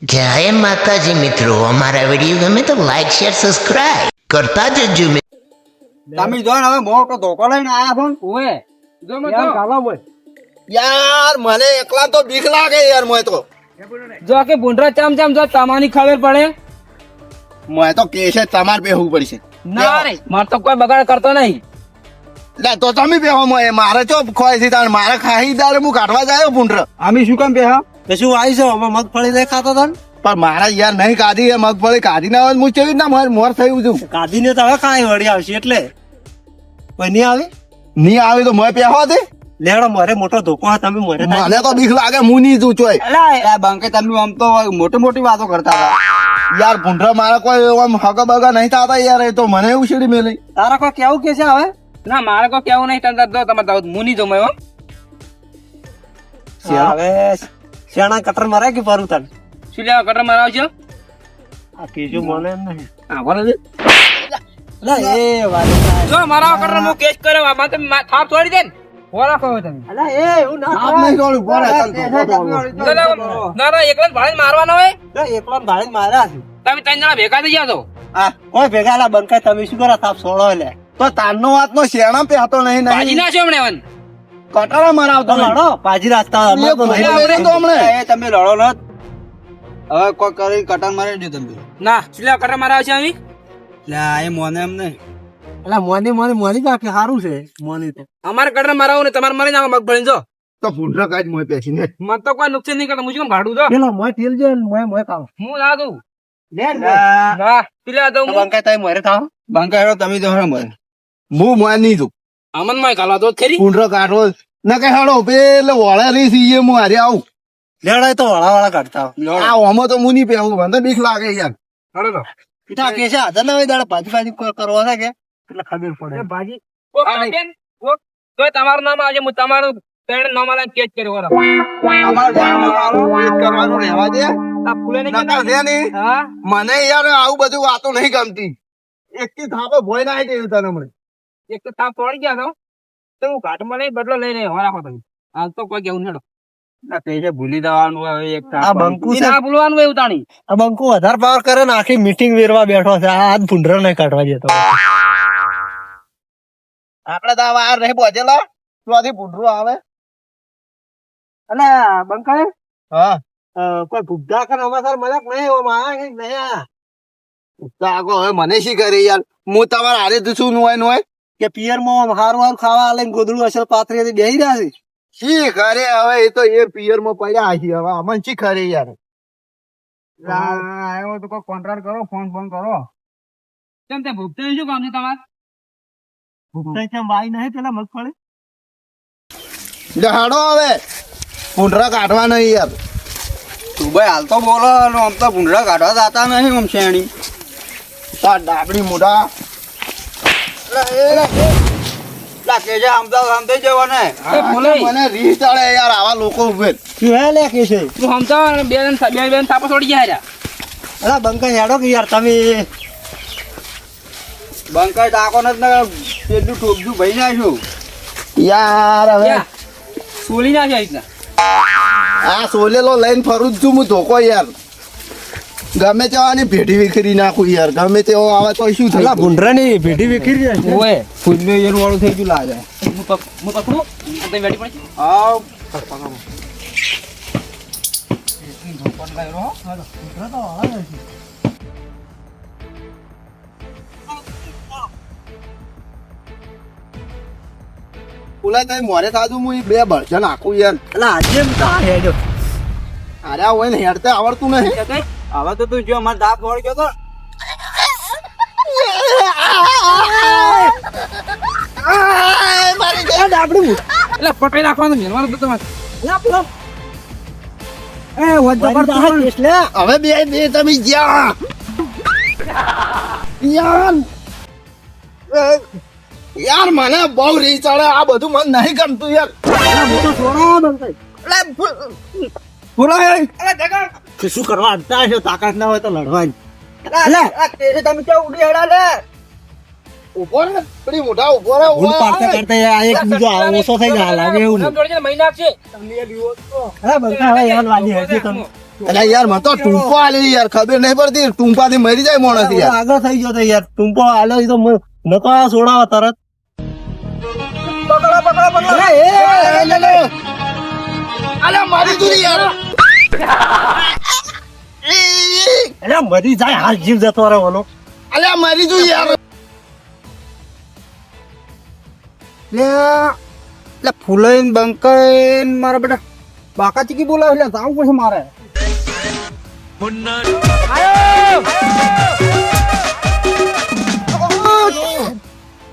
જય માતાજી મિત્રો, અમારા વિડીયો ગમે તો લાઈક શેર સબસ્ક્રાઇબ કરતા જજો. તમે જો ને હવે મોટો ધોકો લઈને આયા છો ને ઓએ જો મે તો કાલો બોલ યાર મને એકલા તો બીક લાગે યાર મોય તો જો કે ભૂંડરા ચમ જો તમારી ખબર પડે મોય તો કેસે તમાર બેહવું પડશે ના રે માર તો કોઈ બગાડ કરતો નહીં. લે તો તમે બેહો મોય મારે તો ખોય છે તાણ મારે ખાઈ દાડે હું કાઢવા જાયો ભૂંડર આમી શું કામ બેહા કશું આવી છે અમે મગફળી નહીં ખાતો તન પણ મારા યાર નહીં કાઢી એ મગફળી કાઢી ના હોય હું કેવી ના મોર થયું છું કાઢીને તો હવે કાંઈ વળી આવશે એટલે કોઈ નહીં આવે ની આવી તો મોય બેહો દે લેવડો મારે મોટો ધોકો હા તમે મોરે મને તો બીક લાગે હું નહીં તું ચોય અલા બંકે તમે આમ તો મોટી મોટી વાતો કરતા હતા. યાર ભૂંડર મારા કોઈ આમ હગા બગા નહીં થતા યાર એ તો મને એવું છેડી મેલે તારા કોઈ કેવું કે છે હવે ના મારે કોઈ કેવું નહીં તને તો તમે તો મુની જો મે હવે શેણા કટર મારે કે પરું તન શું લેવા કટર મારાવજો આ કેજો મને એમ નહીં હા બોલે અલા એ વાલી જો મારા કટર મો કેસ કર્યો આમાં તમે થાપ છોડી દે ને ઓરા કહો તમે અલા એ હું ના આપ નહીં જોડું બોલે ના ના એકલા ભાઈ મારવાનો હોય એકલો ભાઈ માર્યા છે તમે ત્રણ જણા ભેગા થઈ જાવ તો આ કોઈ ભેગા લા બંકાય તમે શું કરો તાપ સોળો લે તો તારનો વાત નો શેણા પેહતો નહીં ભાજી નહીં ના છો હમણે વન કટારા મરાવતો તો લડો પાજી રાસ્તા અમે તો નહીં નહીં તો હમણે એ તમે લડો ન હવે કોઈ કરી કટર મારી દો તમે ના શું લેવા કટર મારાવ છે અમે લે એ મોને એમ નહીં અલા મોની બાકી સારું છે મોની તો અમારે કટર મારાવ ને તમારે મારી નાખો મગફળી જો તો ભૂંડરા કાજ મોય પેસીને મત તો કોઈ નુકસાન નહીં કરતો હું શું ભાડું તો પેલો મોય તેલ જો મોય ખાવ હું ના દઉં લે ના પેલા દઉં બંકાય તમે મોરે ખાવ બંકાયો તમે તો હરે મરે હું મોય નહીં તું અમન માં કાલા તો ખરી ભૂંડરા કાઢો ના કઈ હાડો પેલે વળે રહી સીએ હું હારે આવું લેડાય તો વાળા કાઢતા આ ઓમાં તો હું નહીં પેહું મને બીક લાગે યાર હળો તો ઈટા કે છે આદર ના દાડા ભાજી કરવા છે કે એટલે ખબર પડે ભાજી ઓ કાટેન ઓ તો તમારું નામ આવજે હું તમારું પેણ નામ આલા કેચ કર્યો વરા અમાર ગામમાં કરવાનું રહેવા દે આ ફૂલે ને નકર છે ને હા મને યાર આવું બધું વાતો નહીં ગમતી એકથી થાપે ભોય ના આવી તને હમણાં એક તો તાપ પડી ગયા તો હું ઘાટમાં લઈ બદલો લઈને હવા રાખો તમે હાલ તો કોઈ કેવું નેડો ના તે જે ભૂલી જવાનું હવે એક આ બંકુ છે ના ભૂલવાનું એવું તાણી આ બંકુ વધારે પાવર કરે ને આખી મીટિંગ વેરવા બેઠો છે આ હાથ ભૂંડરો નહીં કાઢવા જતો આપડે તો વાર નહીં પહોંચેલા ત્યાંથી ભૂંડરું આવે અને બંકાય હા કોઈ ભૂગા કે અમાસર મજાક નહીં એવો માં નહીં તાકો હવે મને શી કરી યાર હું તમારા હારે તો શું નોય કે પિયર માં હારું હારું ખાવા આલે ગોદડું અસલ પાથરી બેહી રહ્યા છે શી કરે હવે એ તો એ પિયર માં પડ્યા છે હવે અમન શી કરે યાર આવ્યો તો કોઈ કોન્ટ્રાક્ટ કરો ફોન કરો કેમ તે ભૂપતે શું કામ છે તમારે ભૂગતા છે વાઈ નહીં પેલા મગફળી હાડો હવે ભૂંડરા કાઢવા નહીં યાર તું ભાઈ હાલ તો બોલો આમ તો ભૂંડરા કાઢવા જતા નહીં આમ શેણી તાર ડાબડી મોઢા મને રીહ ચડે યાર આવા લોકો ઉભે શું હે લે કે છે તું સમજાવ બે થાપા છોડી ગયા અલા બંકા હેડો કે યાર તમે બંકાઈ ટાકો નથી પેલું ટોપજું ભાઈ નાખ્યું યાર હવે સોલી નાખ્યા રીતના આ સોલેલો લઈને ફરું જ છું હું ધોકો યાર ગમે તેવાની ભેટી વિખરી નાખું યાર ગમે તેવો આવે તો શું અલા થાય ભૂંડરા ની ભેટી વિખરી જાય છે ઓએ ફૂલનો એનું વાળું થઈ ગયું લાગે હું પકડું તમે વેડી પડી આવ ઓલા તઈ મોરે સાધુ હું બે બળજન નાખું યાર અલા આજે તા હેડો અરે આ હોય ને હેડતે આવડતું નહીં હવે તો તું જો માર દાંત વળી ગયો તો એટલે પટાઈ નાખવાનું મેલવાનું તો તમારે હવે બે તમે જ્યાં યાર યાર મને બહુ રીહ ચડે આ બધું મને નહીં ગમતું યાર શું કરવા અડતા છો તાકાત ના હોય તો લડવાની તમે ક્યાં ઉડી હેડા લે ઉભો રે પેલી મોઢા ઉભો રે ઊંડ પાડતા કરતા આ એક બીજો ઓછો થઈ જાય લાગે એવું નહીં મહિના છે અરે બંકા હવે યાર વાલી હજી તમે અલા યાર મને તો ટૂંપો આલી યાર ખબર નહીં પડતી ટૂંપાથી મરી જાય માણસ યાર આગળ થઈ ગયો તો યાર ટૂંપો આલો ઈ તો નકો છોડાવો તરત. અલા મારી તું યાર અરે મરી જાય હાલ જીવ જતો રહેવાનો. અલા મારી તું યાર એટલે ફૂલાઈને બંકાઈને મારા બેટા બાકા ચીકી બોલાવે એટલે જાવું પડશે મારે.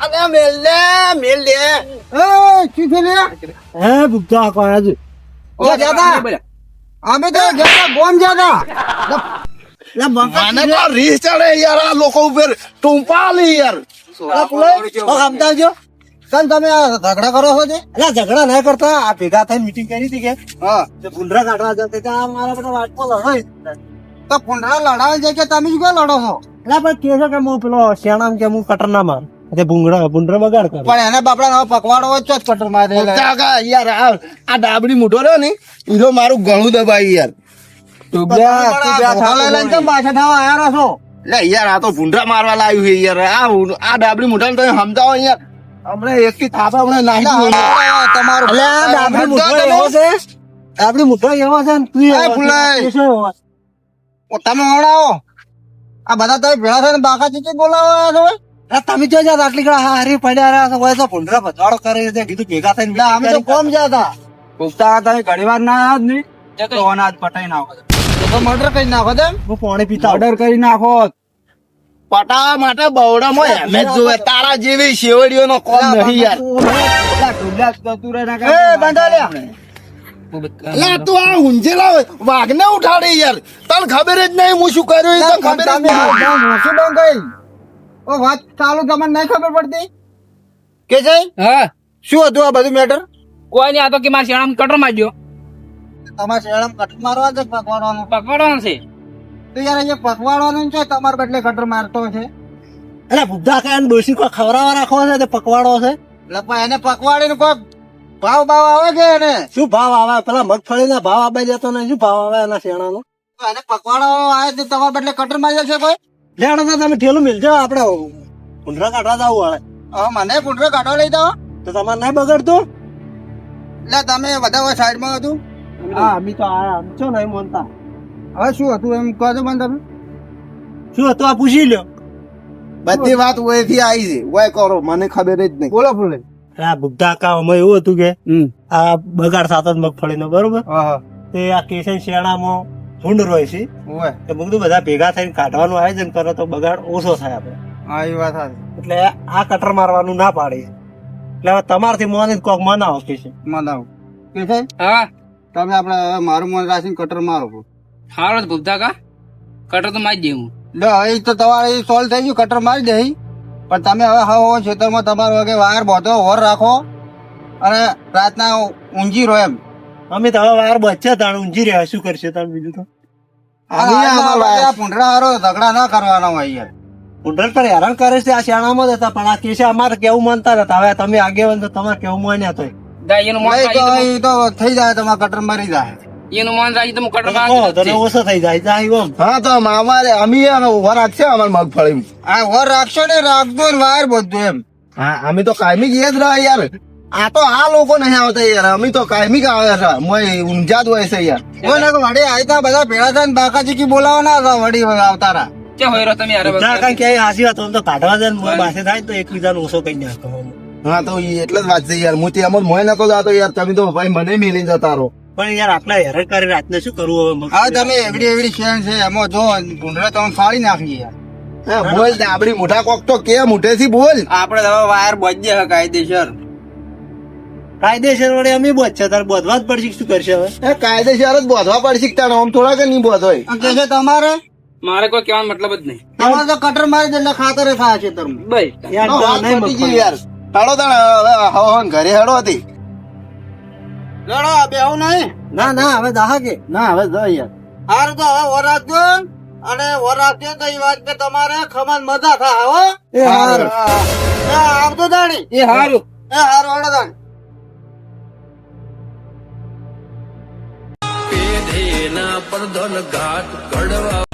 અલા મેલ દે શું છે લે? હે ભૂખતા કોઈ આજે ઓ જાતા અમે તો જાતા ગોમ જાતા. મને તો રીસ ચડે યાર આ લોકો ઉપર ટૂંપા આલી યાર સમજાવજો. કેમ તમે આ ઝઘડા કરો છો છે? એટલે ઝઘડા ના કરતા આ ભેગા થઈને મીટિંગ કરી હતી કે હા ભૂંડરા કાઢવા જતા હતા. આ મારા બધા વાટકો લડાઈ. તો ફૂંડરા લડાવે છે કે તમે શું લડો છો? એટલે પણ કે છે કે હું પેલો શેણામ કે હું કટર ના માર તે ભૂંડરા બગાડ કરે. પણ એને બાપડા નવો પકવાડો હોય તો જ કટર મારે યાર આ ડાબડી મોટો રહ્યો ને ઈરો મારું ગળું દબાઈ યાર લે યાર આ તો ભૂંડરા મારવા લાવ્યું છે યાર આ ડાબડી મોટા તમે સમજાવો યાર હમણાં એક થી થાપા હમણાં નાખી તમારું એટલે આ ડાબડી મુઠ્ઠો એવો છે. ડાબડી મુઠ્ઠો એવો છે ને તું એવો છે. ફૂલાઈ. એ શું એવો છે? તમે હણાવો આ બધા તમે ભેળા થઈને બાકા ચીચી બોલાવા છો? એટલે તમે જો જાત આટલી કડા હારી પડ્યા રહ્યા છો હોય તો ભૂંડરા ભજવાડો કરે છે કીધું ભેગા થઈને એટલે અમે તો કોમ જતા પૂછતા તમે ઘણી વાર ના આવ્યા જ નહીં તો અનાજ પટાઈ નાખો તો મર્ડર કરી નાખો તેમ હું પાણી પીતા ઓર્ડર કરી નાખો પટાવા માટે બવડામાં એમ જ જોવે તારા જેવી શેવડીઓનો કોમ નહીં યાર એ બંધાલ્યા લે તું આ ઊંઝેલા વાઘને ઉઠાડી યાર તને ખબર જ નહીં હું શું કર્યું એ તો ખબર જ નહીં શું બંધ ગઈ ઓ વાત ચાલુ તમને નહીં ખબર પડતી કે છે હા શું હતું આ બધું મેટર કોઈ નહીં આ તો કે મારા શેણામાં કટર માર્યો તમારે શેરમ કટર મારવા છે પકવાડવાનું પકડવાનો છે તો યાર અહીંયા પકવાડવાનું છે તમારે બદલે કટર મારતો છે એટલે બુદ્ધા કાન ડોસી કોઈ ખવડાવવા રાખો છે તે પકવાડો છે. એટલે પણ એને પકવાડીને કોઈ ભાવ ભાવ આવે કે એને શું ભાવ આવે પેલા મગફળીના ભાવ આપી દેતો ને શું ભાવ આવે એના શેણાનો? તો એને પકવાડો આવે તો તમારે બદલે કટર મારી છે કોઈ લેણો તો તમે ઠેલું મિલજો આપણે ભૂંડરા કાઢવા જવું પડે હવે મને પૂંડરો કાઢો લઈ દો તો તમારે નહીં બગડતું. એટલે તમે બધા સાઈડમાં હતું હા અમે તો આયા છો નહીં માનતા. હવે શું હતું એમ કહો છો મને તમે શું હતું આ પૂછી લ્યો. બધી વાત ઓયથી આવી છે ઓય કરો મને ખબર જ નહીં બોલો ફૂલે આ બુદ્ધા કામમાં એવું હતું કે આ બગાડ થતો મગફળીનો બરોબર હા તે આ કેસન શેણામાં ઝુંડ રોય છે ઓય તે બધું બધા ભેગા થઈને કાઢવાનું આયોજન કરે તો બગાડ ઓછો થાય આપણે. હા એ વાત સાચી એટલે આ કટર મારવાનું ના પાડે એટલે હવે તમારથી મોને કોક મનાવો કે છે. મનાવ કે છે હા તમે આપણે હવે મારું મન રાખીને કટર મારો હારો જ ભૂપતા કા કટર તો મારી દેવું લે હવે તો તમારે સોલ્વ થઈ ગયું કટર મારી દે પણ તમે હવે હવા ખેતરમાં તમારો વગે વાયર બધો હોર રાખો અને રાતના ઊંઘી રહો એમ અમે તો હવે વાર બચ્ચા તાણ ઊંઘી રહ્યા શું કરશે તાણ બીજું તો પૂંઢરા હારો ઝઘડા ના કરવાના હોય યાર ઉંડર પર હેરાન કરે છે આ શેણામાં જ હતા પણ આ કેસે અમારે કેવું માનતા હતા. હવે તમે આગેવાન તો તમારે કેવું માન્યા તો દા એનું મોન નહીં તો રાજી એ તો થઈ જાય તમારે કટર મારી જાય એનું મોન રાજી તો હું કટર કહો મારી તો ઓછો થઈ જાય જાય એમ. હા તો અમારે અમે ઉભા રાખશે અમારે મગફળી આ હોર રાખશો ને રાખજો ને વાયર બધું એમ હા અમે તો કાયમી જ રહ્યા યાર આ તો આ લોકો નહીં આવતા યાર અમે તો કાયમી જ આવે છે મોય ઊંઝા જ હોય છે યાર કોઈ ને વડી આયતા બધા ભેળા થઈને બાકા ચીકી બોલાવવાના હતા વડી આવતા રહ્યા કે હોય રહ્યો તમે યાર ના કાંઈ ક્યાંય હાસી હતો તો કાઢવા જાય ને પાસે થાય તો એકબીજાને ઓછો કઈ નાખો. હા તો ઈ એટલે જ વાત છે યાર હું ત્યાં મોય નતો જાતો યાર તમે તો ભાઈ મને મેલી જતા રહો પણ યાર આટલા હેરાન કરી રાતને શું કરવું હવે? હવે તમે એવડી એવડી શેણ છે એમાં જો ભૂંડરા તમે ફાડી નાખી યાર હા બોલ આપડી મોટા કોક તો કે મોટેથી બોલ આપડે હવે વાયર બચજે કાયદેસર કાયદેસર વડે અમે બોધ છે તારે બોધવા જ પડશે શું કરશે હવે? એ કાયદેસર જ બોધવા પડી શીખતા આમ થોડા કે નહીં બોધ હોય કે છે તમારે મારે કોઈ કહેવાનો મતલબ જ નહીં તમારે તો કટર મારી દે એટલે ખાતરે થાય છે તમને ભાઈ યાર તો તો વાત નહીં પતી ગઈ મગફળી. યાર હેડો તાણ હવે હવન ઘરે હેડો હતી લડો બેહું નહીં ના ના હવે દાહા કે ના હવે જો યાર હારું તો હવે વર રાખજો અને વર રાખજો તો એ વાત કે તમારે ખમણ મજા થાય હો એ હાર આવતો દાણી એ હારું એ હારું હડો દાણી પેઢે એના પર ધન ઘાટ ઘડવા